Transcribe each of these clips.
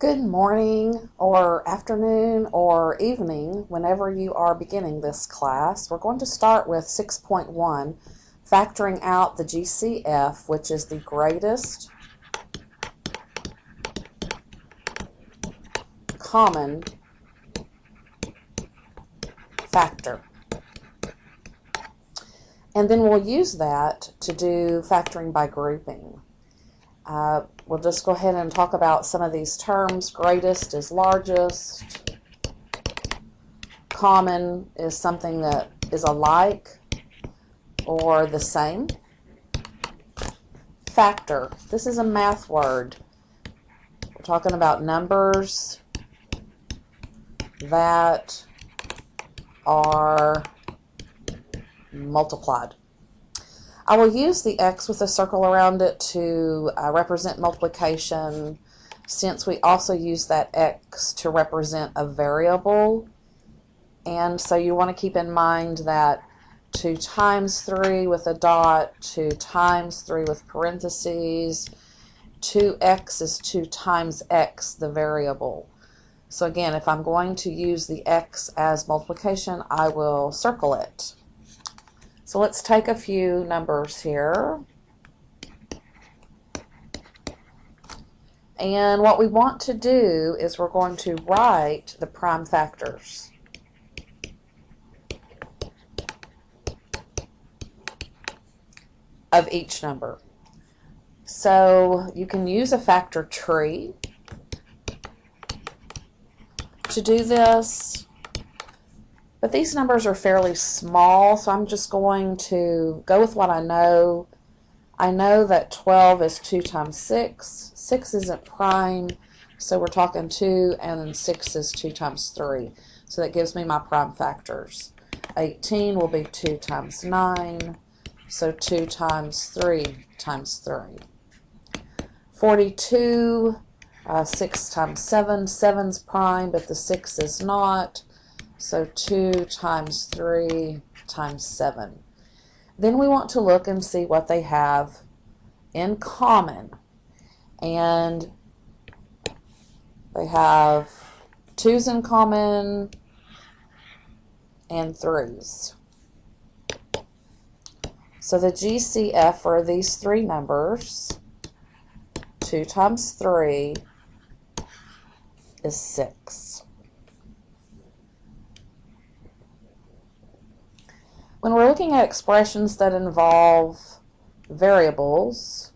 Good morning or afternoon or evening whenever you are beginning this class. We're going to start with 6.1, factoring out the GCF, which is the greatest common factor. And then we'll use that to do factoring by grouping. We'll just go ahead and talk about some of these terms. Greatest is largest. Common is something that is alike or the same. Factor. This is a math word. We're talking about numbers that are multiplied. I will use the X with a circle around it to represent multiplication, since we also use that X to represent a variable. And so you want to keep in mind that 2 times 3 with a dot, 2 times 3 with parentheses, 2x is 2 times x, the variable. So again, if I'm going to use the X as multiplication, I will circle it. So let's take a few numbers here. And what we want to do is we're going to write the prime factors of each number. So you can use a factor tree to do this. But these numbers are fairly small, so I'm just going to go with what I know. I know that 12 is 2 times 6. 6 isn't prime, so we're talking 2, and then 6 is 2 times 3. So that gives me my prime factors. 18 will be 2 times 9, so 2 times 3 times 3. 42, 6 times 7. 7's prime, but the 6 is not. So 2 times 3 times 7. Then we want to look and see what they have in common. And they have 2's in common and 3's. So the GCF for these three numbers, 2 times 3 is 6. When we're looking at expressions that involve variables,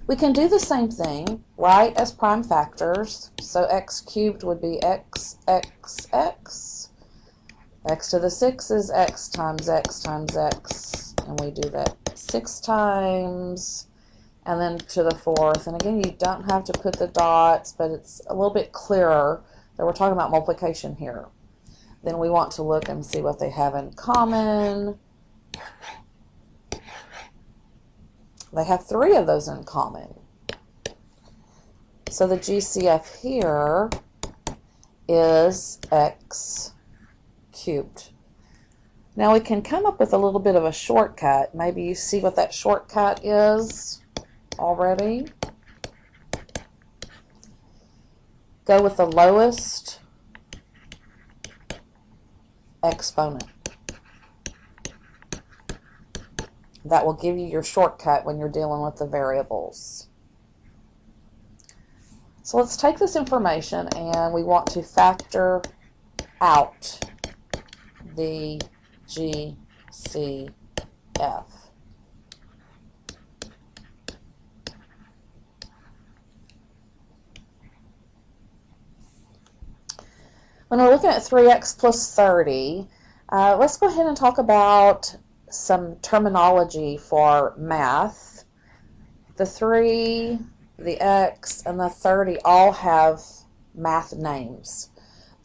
we can do the same thing, right, as prime factors. So x cubed would be x, x, x. X to the 6 is x times x times x. And we do that 6 times. And then to the 4th. And again, you don't have to put the dots, but it's a little bit clearer that we're talking about multiplication here. Then we want to look and see what they have in common. They have 3 of those in common. So the GCF here is x cubed. Now we can come up with a little bit of a shortcut. Maybe you see what that shortcut is already. Go with the lowest exponent. That will give you your shortcut when you're dealing with the variables. So let's take this information and we want to factor out the GCF. When we're looking at 3x plus 30, let's go ahead and talk about some terminology for math. The 3, the x, and the 30 all have math names.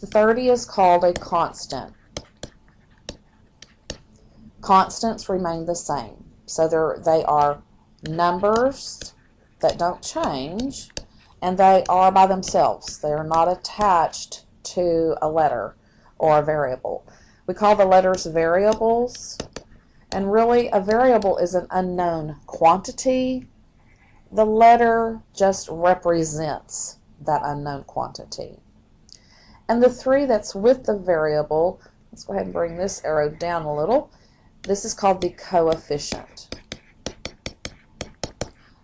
The 30 is called a constant. Constants remain the same. So they are numbers that don't change, and they are by themselves. They are not attached to a letter or a variable. We call the letters variables, and really a variable is an unknown quantity The letter just represents that unknown quantity. And the 3 that's with the variable, let's go ahead and bring this arrow down a little. This is called the coefficient.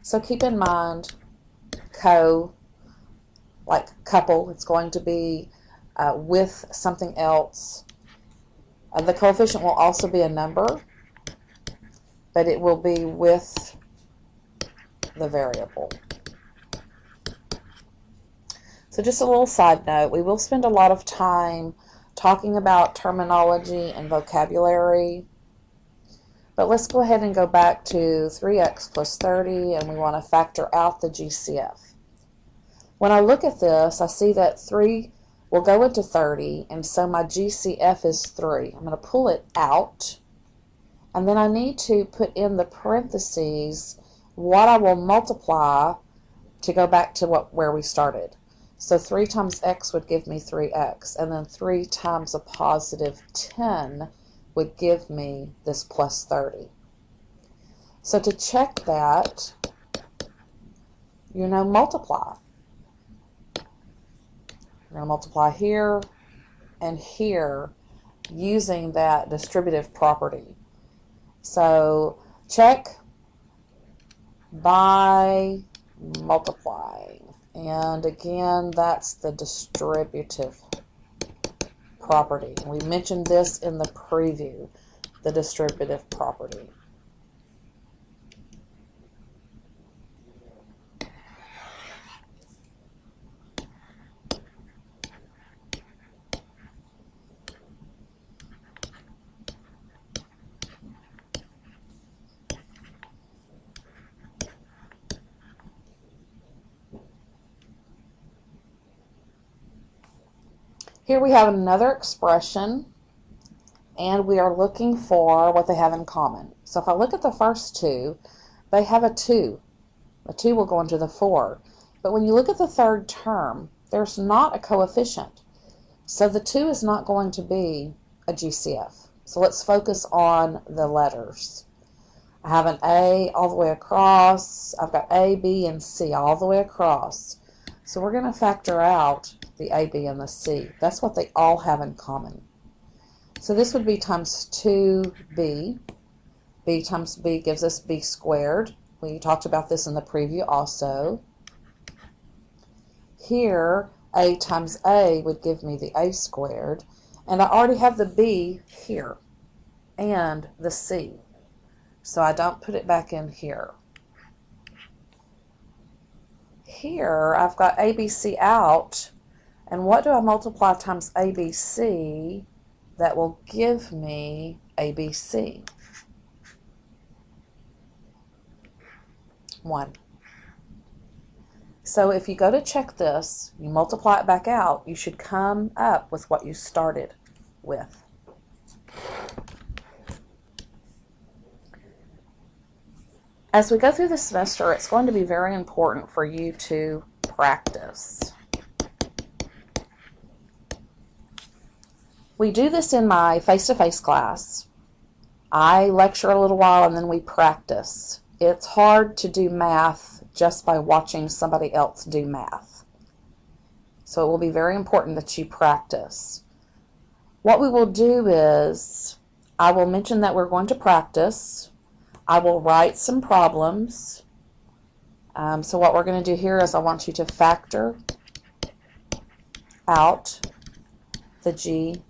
So keep in mind, like couple, it's going to be with something else. The coefficient will also be a number, but it will be with the variable. So just a little side note, we will spend a lot of time talking about terminology and vocabulary, but let's go ahead and go back to 3x plus 30, and we want to factor out the GCF. When I look at this, I see that 3 will go into 30, and so my GCF is 3. I'm going to pull it out, and then I need to put in the parentheses what I will multiply to go back to where we started. So 3 times x would give me 3x, and then 3 times a positive 10 would give me this plus 30. So to check that, multiply. We're going to multiply here and here using that distributive property. So check by multiplying. And again, that's the distributive property. We mentioned this in the preview, the distributive property. Here we have another expression, and we are looking for what they have in common. So if I look at the first 2, they have a 2. A 2 will go into the 4. But when you look at the third term, there's not a coefficient. So the 2 is not going to be a GCF. So let's focus on the letters. I have an A all the way across. I've got A, B, and C all the way across. So we're going to factor out the A, B, and the C. That's what they all have in common. So this would be times 2B. B times B gives us B squared. We talked about this in the preview also. Here, A times A would give me the A squared. And I already have the B here and the C. So I don't put it back in here. Here, I've got ABC out. And what do I multiply times ABC that will give me ABC? 1. So if you go to check this, you multiply it back out, you should come up with what you started with. As we go through the semester, it's going to be very important for you to practice. We do this in my face-to-face class. I lecture a little while and then we practice. It's hard to do math just by watching somebody else do math. So it will be very important that you practice. What we will do is, I will mention that we're going to practice. I will write some problems. So what we're going to do here is I want you to factor out the GCF.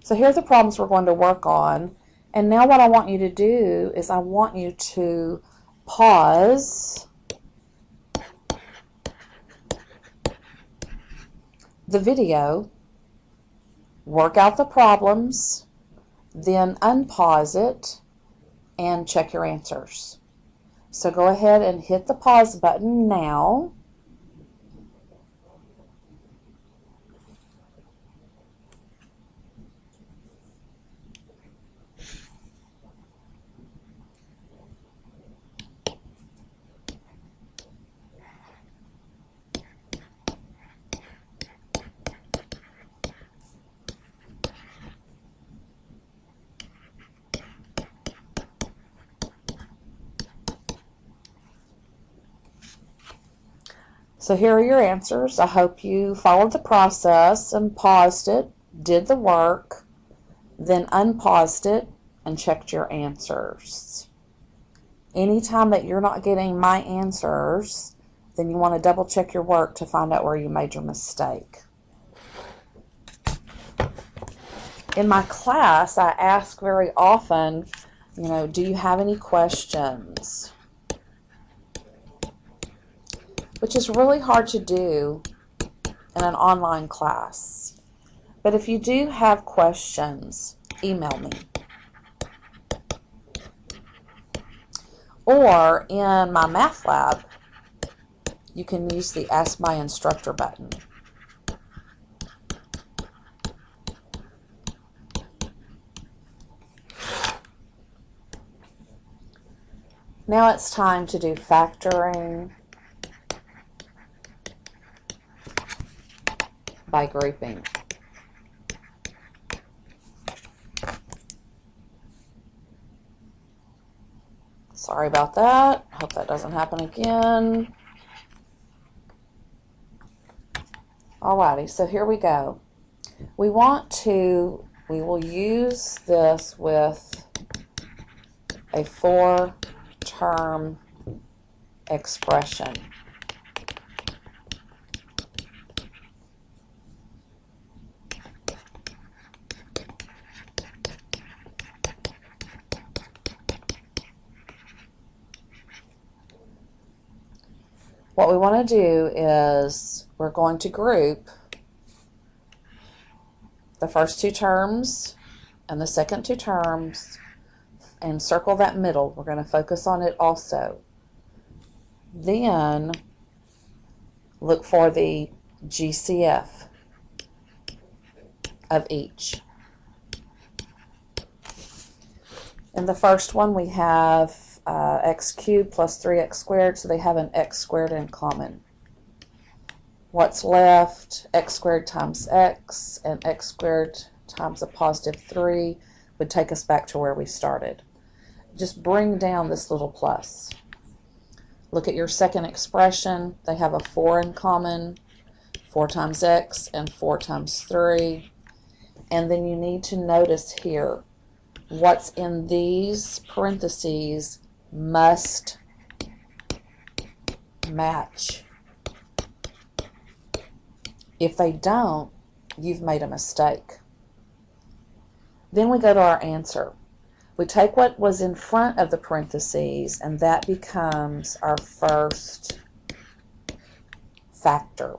So here are the problems we're going to work on. And now what I want you to do is I want you to pause the video, work out the problems, then unpause it and check your answers. So go ahead and hit the pause button now. So here are your answers. I hope you followed the process and paused it, did the work, then unpaused it and checked your answers. Anytime that you're not getting my answers, then you want to double check your work to find out where you made your mistake. In my class, I ask very often, do you have any questions? Which is really hard to do in an online class. But if you do have questions, email me. Or in my math lab, you can use the Ask My Instructor button. Now it's time to do factoring by grouping. Sorry about that. Hope that doesn't happen again. Alrighty, so here we go. We will use this with a 4-term expression. What we want to do is we're going to group the first 2 terms and the second 2 terms and circle that middle. We're going to focus on it also. Then look for the GCF of each. In the first one we have x cubed plus 3x squared, so they have an x squared in common. What's left? X squared times x, and x squared times a positive 3 would take us back to where we started. Just bring down this little plus. Look at your second expression. They have a 4 in common, 4 times x and 4 times 3. And then you need to notice here, what's in these parentheses must match. If they don't, you've made a mistake. Then we go to our answer. We take what was in front of the parentheses, and that becomes our first factor.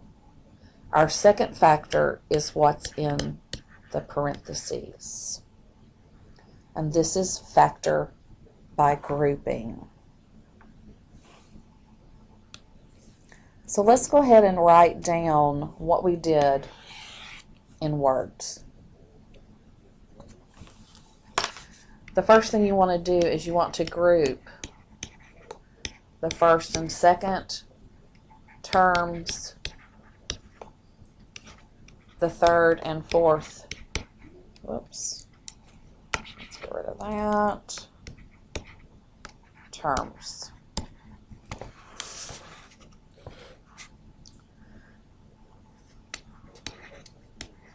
Our second factor is what's in the parentheses. And this is factor by grouping. So let's go ahead and write down what we did in words. The first thing you want to do is you want to group the first and second terms, the third and fourth. Whoops. Let's get rid of that. Terms.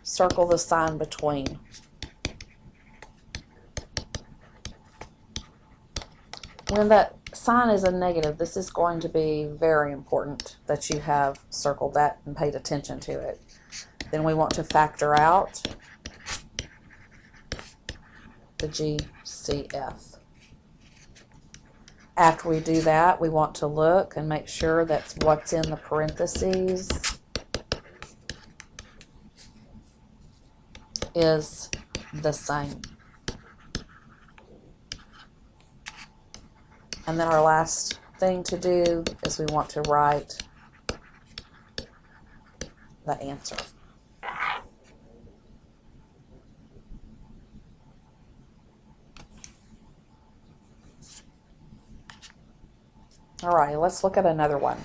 Circle the sign between. When that sign is a negative, this is going to be very important that you have circled that and paid attention to it. Then we want to factor out the GCF. After we do that, we want to look and make sure that's what's in the parentheses is the same. And then our last thing to do is we want to write the answer. All right, let's look at another one.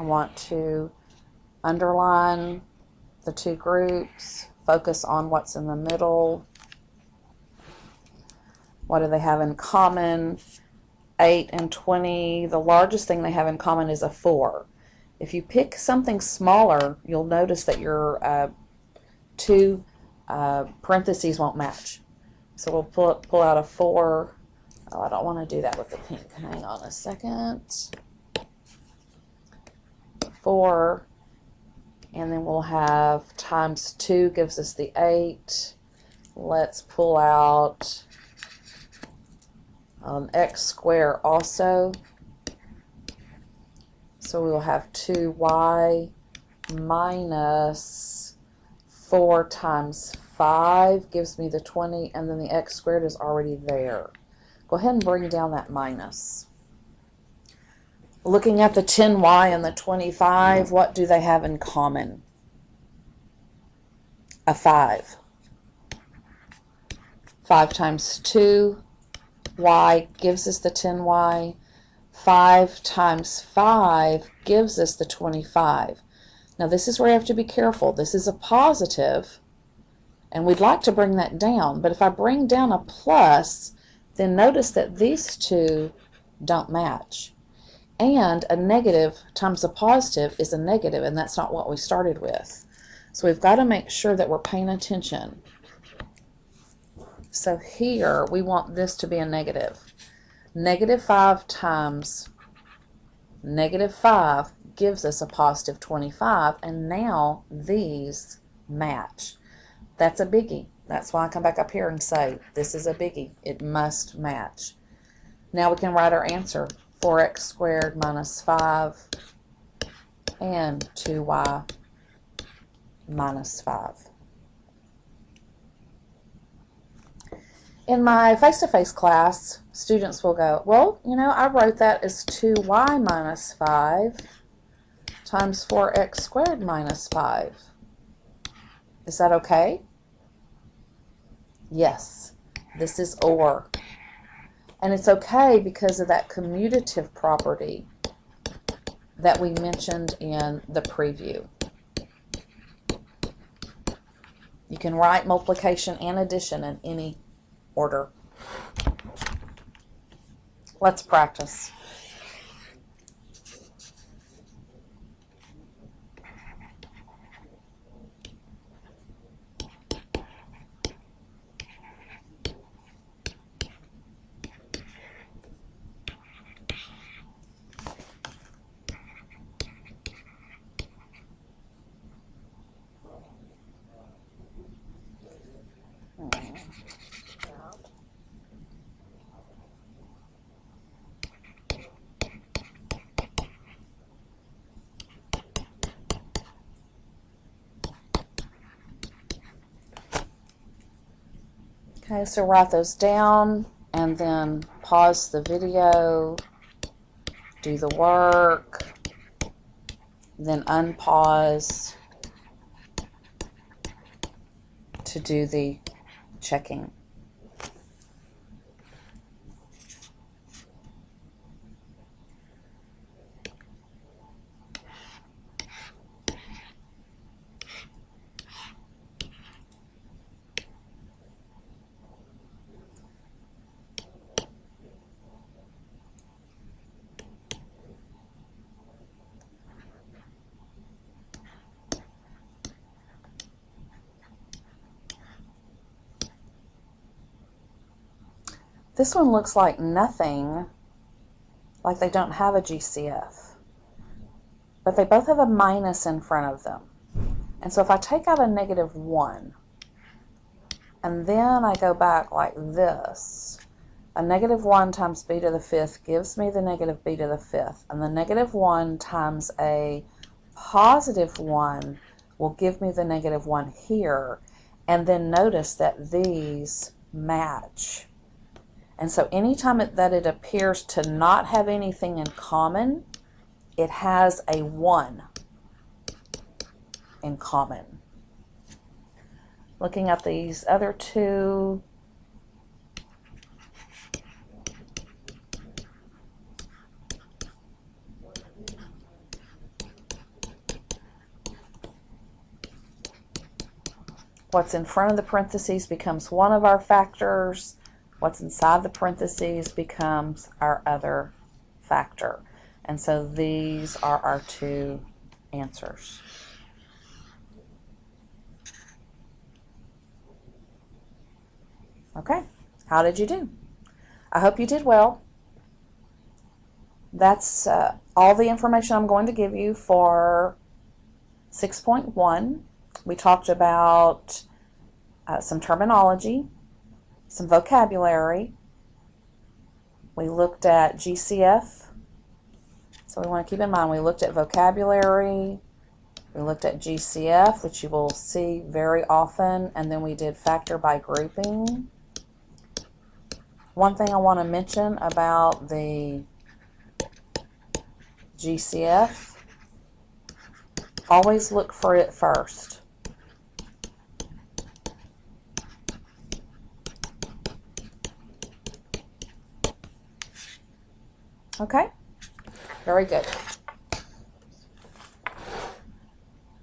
want to underline the two groups, focus on what's in the middle. What do they have in common? 8 and 20, the largest thing they have in common is a 4. If you pick something smaller, you'll notice that your two parentheses won't match. So we'll pull out a 4. Oh, I don't want to do that with the pink. Hang on a second. 4. And then we'll have times 2 gives us the 8. Let's pull out x squared also. So we will have 2y minus 4 times 5 gives me the 20, and then the x squared is already there. Go ahead and bring down that minus. Looking at the 10y and the 25, what do they have in common? A 5. 5 times 2, y gives us the 10y. 5 times 5 gives us the 25. Now this is where you have to be careful. This is a positive, and we'd like to bring that down. But if I bring down a plus, then notice that these two don't match. And a negative times a positive is a negative, and that's not what we started with. So we've got to make sure that we're paying attention. So here we want this to be a negative. Negative 5 times negative 5 gives us a positive 25, and now these match. That's a biggie. That's why I come back up here and say this is a biggie. It must match. Now we can write our answer. 4x squared minus 5 and 2y minus 5. In my face-to-face class, students will go, well, you know, I wrote that as 2y minus 5 times 4x squared minus 5. Is that okay? Yes, this is or. And it's okay because of that commutative property that we mentioned in the preview. You can write multiplication and addition in any order. Let's practice. Okay, so write those down and then pause the video, do the work, then unpause to do the checking. This one looks like nothing, like they don't have a GCF. But they both have a minus in front of them. And so if I take out a negative 1, and then I go back like this, a negative 1 times b to the 5th gives me the negative b to the 5th. And the negative 1 times a positive 1 will give me the negative 1 here. And then notice that these match. And so anytime that it appears to not have anything in common, it has a 1 in common. Looking at these other two, What's in front of the parentheses becomes one of our factors. What's inside the parentheses becomes our other factor. And so these are our two answers. Okay, how did you do? I hope you did well. That's all the information I'm going to give you for 6.1. We talked about some terminology, some vocabulary. We looked at GCF. So we want to keep in mind we looked at vocabulary, we looked at GCF, which you will see very often, and then we did factor by grouping. One thing I want to mention about the GCF, always look for it first. Okay, very good.